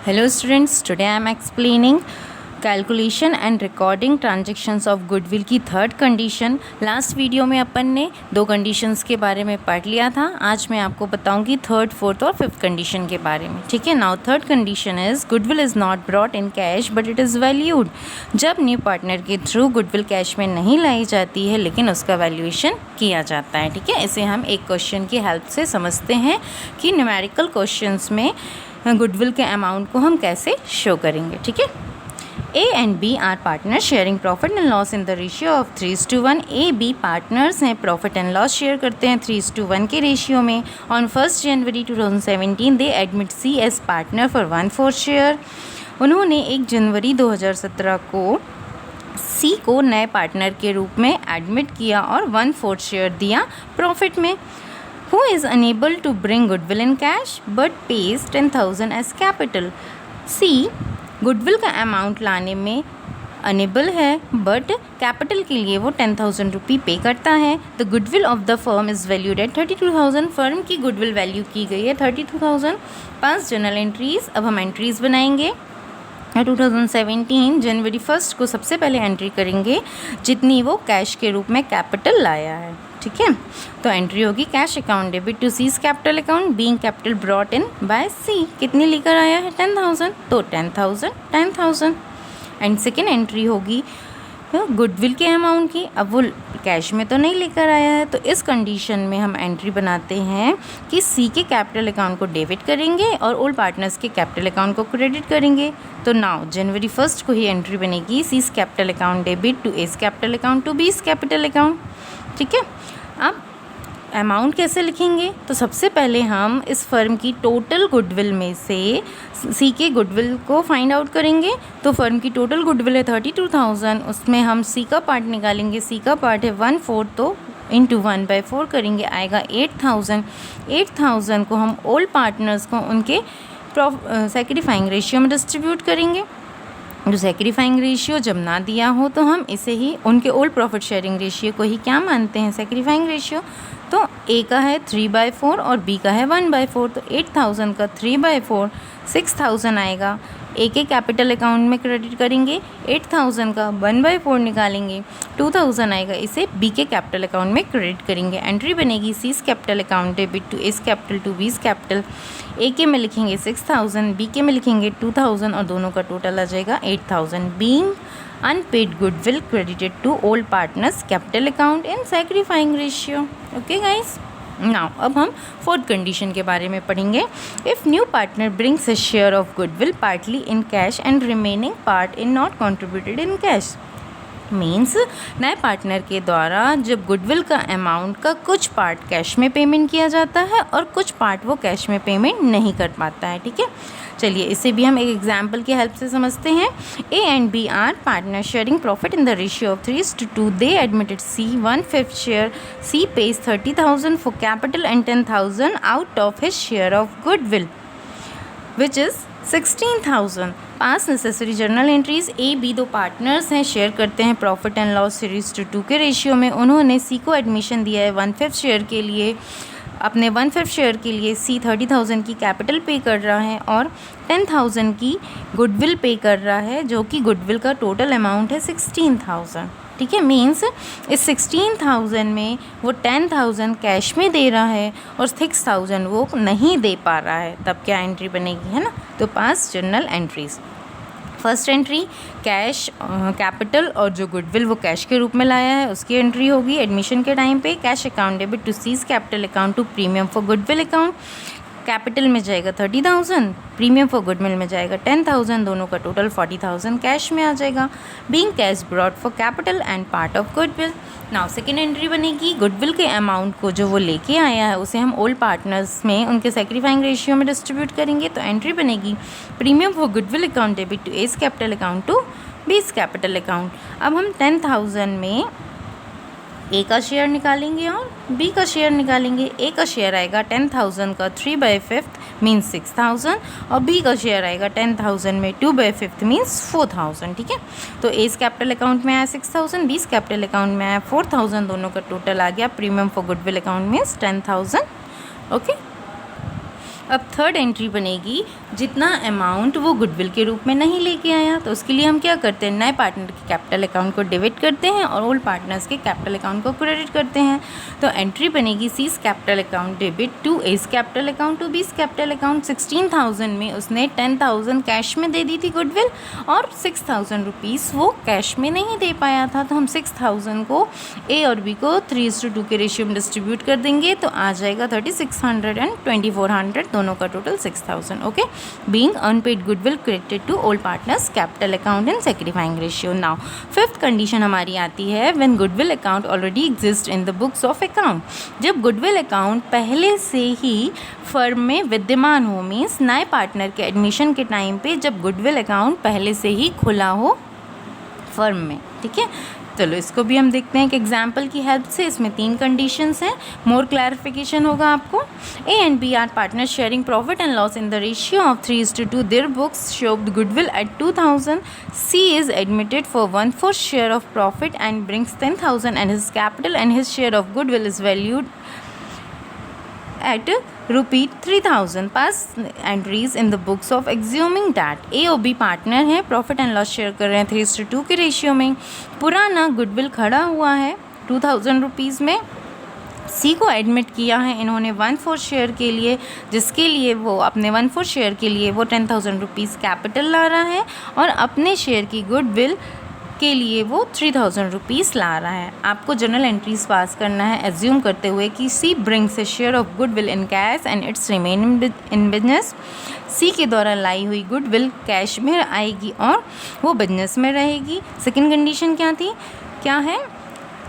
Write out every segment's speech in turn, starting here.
Hello students, today I am explaining calculation and recording transactions of goodwill की third condition. Last video में अपन ने दो conditions के बारे में पढ़ लिया था। आज मैं आपको बताऊंगी थर्ड, फोर्थ और फिफ्थ कंडीशन के बारे में। ठीक है, now third condition is goodwill is not brought in cash but it is valued. जब न्यू पार्टनर के थ्रू गुडविल कैश में नहीं लाई जाती है लेकिन उसका वैल्यूएशन किया जाता है। ठीक है, इसे हम एक क्वेश्चन की हेल्प से समझते हैं कि न्यूमेरिकल क्वेश्चंस में गुडविल के अमाउंट को हम कैसे शो करेंगे। ठीक है, A and B are partners sharing profit and loss in the ratio of 3:1. A, B partners हैं, profit and loss share करते हैं 3:1 के रेशियो में। On 1st January 2017 they admit C as partner for 1/4 share. उन्होंने 1 जनवरी 2017 को C को नए partner के रूप में एडमिट किया और 1/4 शेयर दिया प्रॉफिट में। Who is unable to bring goodwill in cash but pays 10,000 as capital? C goodwill का अमाउंट लाने में अनेबल है बट कैपिटल के लिए वो 10,000 रुपी पे करता है। The goodwill of the firm is valued at 32,000। Firm की गुडविल वैल्यू की गई है 32,000। 5 जर्नल एंट्रीज़। अब हम एंट्रीज़ बनाएंगे। 2017 जनवरी 1 को सबसे पहले एंट्री करेंगे जितनी वो कैश के रूप में कैपिटल लाया है। ठीक है, तो एंट्री होगी cash account debit to C's capital account being capital brought in by C. कितनी लेकर आया है 10,000, तो 10,000 एंड सेकेंड एंट्री होगी गुडविल के अमाउंट की। अब वो कैश में तो नहीं लेकर आया है, तो इस कंडीशन में हम एंट्री बनाते हैं कि सी के कैपिटल अकाउंट को डेबिट करेंगे और ओल्ड पार्टनर्स के कैपिटल अकाउंट को क्रेडिट करेंगे। तो नाउ जनवरी 1 को ही एंट्री बनेगी C's capital account debit to A's capital account to B's capital account. ठीक है, अब अमाउंट कैसे लिखेंगे? तो सबसे पहले हम इस फर्म की टोटल गुडविल में से सी के गुडविल को फाइंड आउट करेंगे। तो फर्म की टोटल गुडविल है 32,000, उसमें हम सी का पार्ट निकालेंगे। सी का पार्ट है 1/4, तो इंटू 1/4 करेंगे, आएगा 8,000। 8,000 को हम ओल्ड पार्टनर्स को उनके सैक्रिफाइंग रेशियो में डिस्ट्रीब्यूट करेंगे। जो सैक्रिफाइंग रेशियो जब ना दिया हो तो हम इसे ही उनके ओल्ड प्रॉफिट शेयरिंग रेशियो को ही क्या मानते हैं, सैक्रिफाइंग रेशियो। तो ए का है 3/4 और बी का है 1/4, तो 8,000 का 3/4 6,000 आएगा। ए के कैपिटल अकाउंट में क्रेडिट करेंगे, 8,000 का 1/4 निकालेंगे, 2,000 आएगा। इसे बी के कैपिटल अकाउंट में क्रेडिट करेंगे। एंट्री बनेगी C's capital account debit to A's capital to B's capital. A के में लिखेंगे 6,000, बी के में लिखेंगे 2,000 और दोनों का टोटल आ जाएगा 8,000। Being unpaid goodwill credited to old partners capital account in sacrificing ratio. Okay guys, now अब हम फोर्थ कंडीशन के बारे में पढ़ेंगे। If new partner brings a share of goodwill partly in cash and remaining part in not contributed in cash. Means नए partner के द्वारा जब गुडविल का अमाउंट का कुछ पार्ट कैश में पेमेंट किया जाता है और कुछ पार्ट वो कैश में पेमेंट नहीं कर पाता है। ठीक है, चलिए इसे भी हम एक एग्जाम्पल की हेल्प से समझते हैं। A and B are partner sharing profit in the ratio of 3:2। They admitted C 1/5 share. C pays 30,000 for capital and 10,000 out of his share of goodwill which is 16,000। 5 necessary journal entries. A B दो partners हैं, share करते हैं profit and loss 3:2 के ratio में। उन्होंने सी को admission दिया है 1/5 शेयर के लिए। अपने 1/5 शेयर के लिए सी 30,000 की कैपिटल पे कर रहा है और 10,000 की गुडविल पे कर रहा है, जो कि गुडविल का टोटल अमाउंट है 16,000। ठीक है, मीन्स इस 16,000 में वो 10,000 कैश में दे रहा है और 6,000 वो नहीं दे पा रहा है। तब क्या एंट्री बनेगी, है ना? तो 5 journal entries. First entry cash capital और जो गुडविल वो कैश के रूप में लाया है उसकी एंट्री होगी एडमिशन के टाइम पे। Cash account debit to C's capital account to premium for goodwill account. Capital में जाएगा 30,000, प्रीमियम फॉर गुडविल में जाएगा 10,000, दोनों का टोटल 40,000 कैश में आ जाएगा। Being cash brought for capital and part of goodwill. Now second entry बनेगी गुडविल के अमाउंट को जो वो लेके आया है उसे हम ओल्ड पार्टनर्स में उनके सैक्रिफाइंग रेशियो में डिस्ट्रीब्यूट करेंगे। तो एंट्री बनेगी premium for goodwill account debit to A's capital account to B's capital account. अब हम 10,000 में ए का शेयर निकालेंगे और बी का शेयर निकालेंगे। ए का शेयर आएगा 10,000 का 3/5 मीन्स 6,000 और बी का शेयर आएगा 10,000 में 2/5 मीन्स 4,000। ठीक है, तो एस कैपिटल अकाउंट में आया 6,000, बीस कैपिटल अकाउंट में आया 4,000, दोनों का टोटल आ गया premium for goodwill account means 10,000। Okay, अब थर्ड एंट्री बनेगी जितना अमाउंट वो गुडविल के रूप में नहीं लेके आया, तो उसके लिए हम क्या करते हैं, नए पार्टनर के कैपिटल अकाउंट को डेबिट करते हैं और ओल्ड पार्टनर्स के कैपिटल अकाउंट को क्रेडिट करते हैं। तो एंट्री बनेगी C's capital account debit to A's capital account to B's capital account. 16,000 में उसने 10,000 कैश में दे दी थी गुडविल और 6,000 रुपीज़ वो कैश में नहीं दे पाया था, तो हम 6,000 को ए और बी को 3:2 के रेशियो में डिस्ट्रीब्यूट कर देंगे, तो आ जाएगा 3600 एंड 2400, दोनों का total 6,000। Okay, being unpaid goodwill credited to old partners capital account in sacrificing ratio. Now fifth condition हमारी आती है when goodwill account already exist in the books of account. जब गुडविल अकाउंट पहले से ही फर्म में विद्यमान हो, मीन्स नए पार्टनर के एडमिशन के टाइम पे जब गुडविल अकाउंट पहले से ही खुला हो फर्म में। ठीक है, चलो इसको भी हम देखते हैं एक एग्जाम्पल की हेल्प से। इसमें 3 कंडीशंस हैं, मोर क्लैरिफिकेशन होगा आपको। A and B are partner sharing profit and loss in the ratio of 3:2। Their books show the goodwill at 2,000। C is admitted for 1/4 share of profit and brings 10,000 and his capital and his share of goodwill is valued at ₹3,000। Pass entries in the books of assuming that A और B partner हैं, profit and loss share कर रहे हैं 3:2 के ratio में। पुराना goodwill खड़ा हुआ है 2,000 रुपीज़ में। सी को एडमिट किया है इन्होंने 1/4 शेयर के लिए, जिसके लिए वो अपने 1/4 शेयर के लिए वो 10,000 रुपीज़ कैपिटल ला रहा है और अपने शेयर की गुडविल के लिए वो 3,000 रुपीज़ ला रहा है। आपको जनरल एंट्रीज पास करना है एज्यूम करते हुए कि C brings a share of goodwill in cash and its remain in business. C के द्वारा लाई हुई गुडविल कैश में आएगी और वो बिजनेस में रहेगी। सेकेंड कंडीशन क्या है,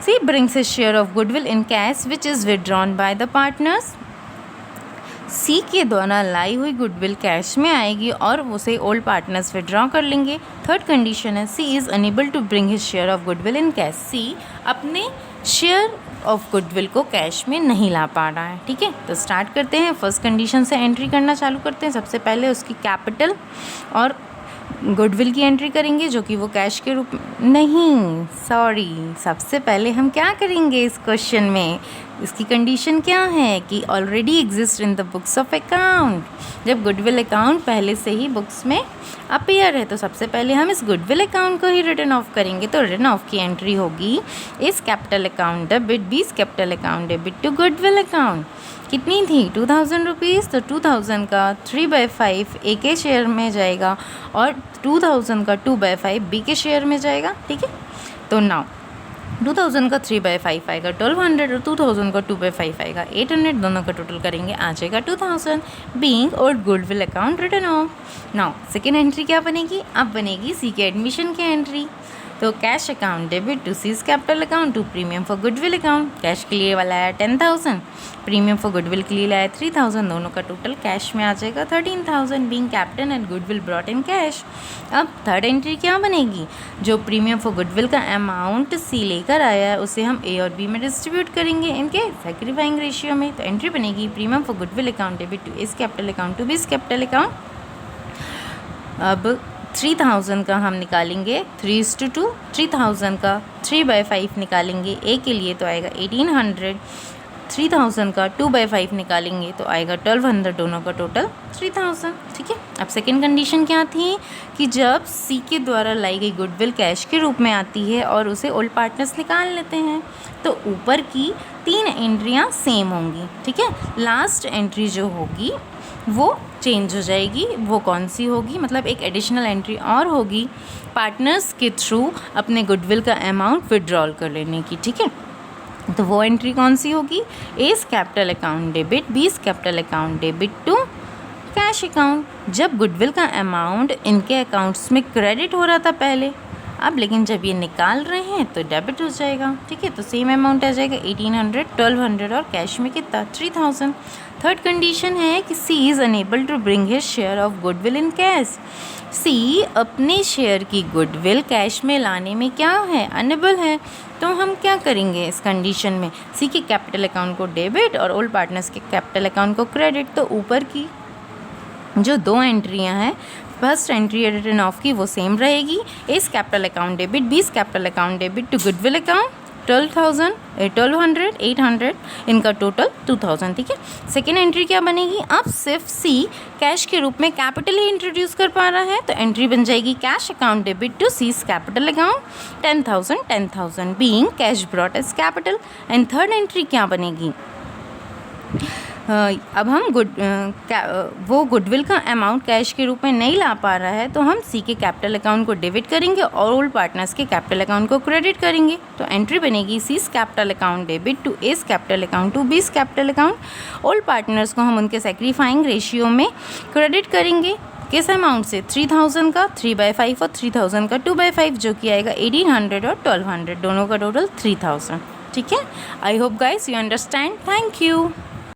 C brings a share of goodwill in cash which is withdrawn by the partners. C के द्वारा लाई हुई गुडविल कैश में आएगी और उसे ओल्ड पार्टनर्स विड्रॉ कर लेंगे। थर्ड कंडीशन है C is unable to bring his share of goodwill in cash. C अपने शेयर ऑफ गुडविल को कैश में नहीं ला पा रहा है। ठीक है, तो स्टार्ट करते हैं, फर्स्ट कंडीशन से एंट्री करना चालू करते हैं। सबसे पहले उसकी कैपिटल और गुडविल की एंट्री करेंगे जो कि वो कैश के रूप नहीं, सॉरी, सबसे पहले हम क्या करेंगे इस क्वेश्चन में, इसकी कंडीशन क्या है कि already exist in the books of account. जब गुडविल अकाउंट पहले से ही बुक्स में अपीयर है तो सबसे पहले हम इस गुडविल अकाउंट को ही रिटर्न ऑफ करेंगे। तो रिटर्न ऑफ की एंट्री होगी A's capital account debit B's capital account debit to goodwill account. कितनी थी 2,000 रुपीज़, तो 2,000 का 3/5 ए के शेयर में जाएगा और 2,000 का 2/5 बी के शेयर में जाएगा। ठीक है, तो नाउ 2,000 का 3/5 आएगा 1,200 और 2,000 का 2/5 आएगा 800, दोनों का टोटल करेंगे आ जाएगा 2,000 बीइंग और goodwill account return of. Now second entry क्या बनेगी, अब बनेगी सी के एडमिशन की एंट्री। तो cash account debit to C's capital account to premium for goodwill account. Cash के लिए वाला है 10,000, प्रीमियम फॉर गुडविल के लिए लाया 3,000, दोनों का टोटल कैश में आ जाएगा 13,000 being capital and goodwill brought in cash. अब थर्ड एंट्री क्या बनेगी, जो प्रीमियम फॉर गुडविल का अमाउंट सी लेकर आया है उसे हम ए और बी में डिस्ट्रीब्यूट करेंगे इनके सैक्रिफाइंग रेशियो में। तो एंट्री बनेगी premium for goodwill account debit to A's capital account to B's capital account. अब 3,000 का हम निकालेंगे 3:2, 3,000 का 3/5 निकालेंगे ए के लिए तो आएगा 1,800, 3,000 का 2/5 निकालेंगे तो आएगा 1,200, दोनों का टोटल 3,000। ठीक है, अब सेकेंड कंडीशन क्या थी कि जब सी के द्वारा लाई गई गुडविल कैश के रूप में आती है और उसे ओल्ड पार्टनर्स निकाल लेते हैं तो ऊपर की 3 एंट्रियाँ सेम होंगी। ठीक है, लास्ट एंट्री जो होगी वो चेंज हो जाएगी। वो कौन सी होगी, मतलब एक एडिशनल एंट्री और होगी पार्टनर्स के थ्रू अपने गुडविल का अमाउंट विड्रॉल कर लेने की। ठीक है, तो वो एंट्री कौन सी होगी, A's capital account debit B's capital account debit to cash account. जब गुडविल का अमाउंट इनके अकाउंट्स में क्रेडिट हो रहा था पहले, अब लेकिन जब ये निकाल रहे हैं तो डेबिट हो जाएगा। ठीक है, तो सेम अमाउंट आ जाएगा 1,800, 1,200 और कैश में कितना 3,000। थर्ड कंडीशन है कि C is unable to bring his share of goodwill in cash. C अपने शेयर की गुडविल कैश में लाने में क्या है, अनेबल है। तो हम क्या करेंगे इस कंडीशन में, सी के कैपिटल अकाउंट को डेबिट और ओल्ड पार्टनर्स के कैपिटल अकाउंट को क्रेडिट। तो ऊपर की जो 2 एंट्रियां हैं, फर्स्ट एंट्री रिटर्न ऑफ की वो सेम रहेगी, A's capital account debit B's capital account debit to goodwill account 12,000, 1200, 800, इनका टोटल 2,000, ठीक है। सेकेंड एंट्री क्या बनेगी, अब सिर्फ सी कैश के रूप में कैपिटल ही इंट्रोड्यूस कर पा रहा है, तो एंट्री बन जाएगी cash account debit to C's capital account 10,000, 10,000 being cash brought as capital. And third entry क्या बनेगी, अब हम वो गुडविल का अमाउंट कैश के रूप में नहीं ला पा रहा है, तो हम सी के कैपिटल अकाउंट को डेबिट करेंगे और ओल्ड पार्टनर्स के कैपिटल अकाउंट को क्रेडिट करेंगे। तो एंट्री बनेगी C's capital account debit to A's capital account to B's capital account. Old partners को हम उनके सेक्रीफाइंग रेशियो में क्रेडिट करेंगे, किस अमाउंट से, 3,000 का 3/5 और 3,000 का 2/5, जो कि आएगा 1,800 और 1,200, दोनों का टोटल 3,000, ठीक है। I hope guys you understand. Thank you.